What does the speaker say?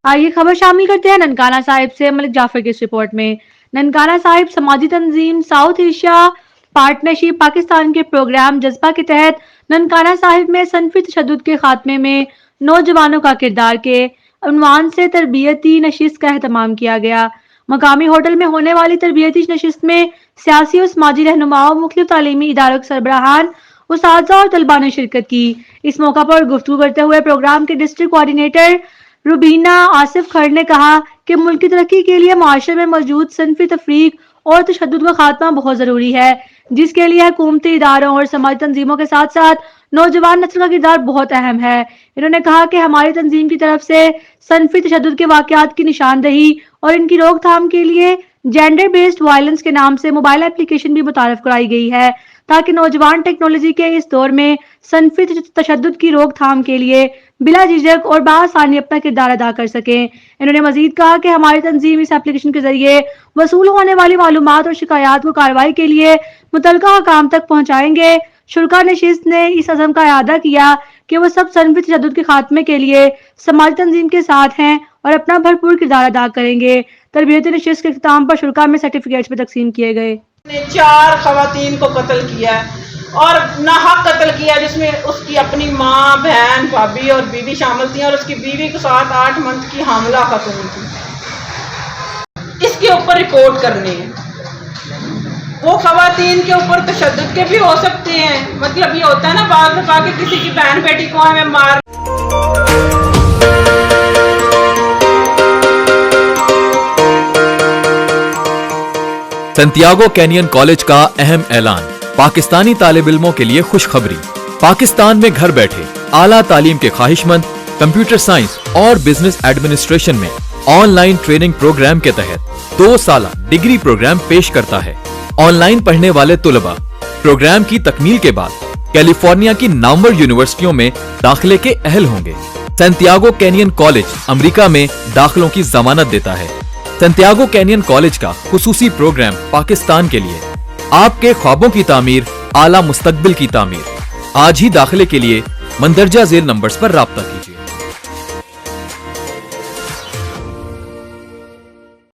आइए खबर शामिल करते हैं ननकाना साहिब से मलिक जाफर की इस रिपोर्ट में। ननकाना साहिब समाजी तंजीम साउथ एशिया पार्टनरशिप पाकिस्तान के प्रोग्राम जज्बा के तहत ननकाना साहिब में सनफी तशद्दुद के खात्मे में नौजवानों का किरदार के उन्वान से तरबियती नशिस्त का एहतमाम किया गया। मकामी होटल में होने वाली तरबियती नशिस्त में सियासी और समाजी रहनुमाओं, मुख्तलिफ तालीमी इदारों के सरबराहान, उस्ताज़ा और तलबा ने शिरकत की। इस मौका पर गुफ्तगू करते हुए प्रोग्राम के डिस्ट्रिक्ट कोऑर्डिनेटर रुबीना आसिफ खर ने कहा कि मुल्क की तरक्की के लिए माशरे में मौजूद सनफी तफरीक और तशद्दुद का खात्मा बहुत जरूरी है, जिसके लिए हुकूमती इदारों और समाजी तंजीमों के साथ साथ नौजवान नस्ल का किरदार बहुत अहम है। इन्होंने कहा कि हमारी तंजीम की तरफ से सनफी तशद्दुद के वाकयात की निशानदही और इनकी रोकथाम के लिए जेंडर बेस्ड वायलेंस के नाम से मोबाइल एप्लीकेशन भी मुतारफ कराई गई है, ताकि नौजवान टेक्नोलॉजी के इस दौर में सनफी तशद्दुद की रोकथाम के लिए बिला झिझक और बाआसानी अपना किरदार अदा कर सकें। इन्होंने मजीद कहा कि हमारी तंजीम इस एप्लीकेशन के जरिए वसूल होने वाली मालूमात और शिकायत को कार्रवाई के लिए मुतलका हकाम तक पहुंचाएंगे। शुरा नशिस्त ने इस अज़म का इआदा किया कि वो सब सनफी तशद्दुद के खात्मे के लिए समाजी तंजीम के साथ हैं और अपना भरपूर किरदार अदा करेंगे। तरबियती नशिस्त के इख्तिताम पर शुरा में सर्टिफिकेट्स भी तकसीम किए गए। ने 4 खवातीन को कत्ल किया और नाहक कत्ल किया, जिसमें उसकी अपनी माँ, बहन, भाभी और बीवी शामिल थी और उसकी बीवी के साथ 8 मंथ की हामला खतून थी। इसके ऊपर रिपोर्ट करनी है। वो खवातीन के ऊपर तशद्दुद के भी हो सकते हैं, मतलब ये होता है ना बात दफा के किसी की बहन बेटी को हमें मार। सैंटियागो कैनियन कॉलेज का अहम ऐलान, पाकिस्तानी तालिब इल्मों के लिए खुशखबरी। पाकिस्तान में घर बैठे आला तालीम के ख्वाहिशमंद कंप्यूटर साइंस और बिजनेस एडमिनिस्ट्रेशन में ऑनलाइन ट्रेनिंग प्रोग्राम के तहत 2 साला डिग्री प्रोग्राम पेश करता है। ऑनलाइन पढ़ने वाले तुलबा प्रोग्राम की तकमील के बाद कैलिफोर्निया की नामवर यूनिवर्सिटियों में दाखिले के अहल होंगे। सैंटियागो कैनियन कॉलेज अमेरिका में दाखिलों की जमानत देता है। सैंटियागो कैनियन कॉलेज का खुसूसी प्रोग्राम पाकिस्तान के लिए आपके ख्वाबों की तामीर, आला मुस्तकबिल की तामीर। आज ही दाखिले के लिए मंदरजा झेल नंबर्स पर राब्ता कीजिए।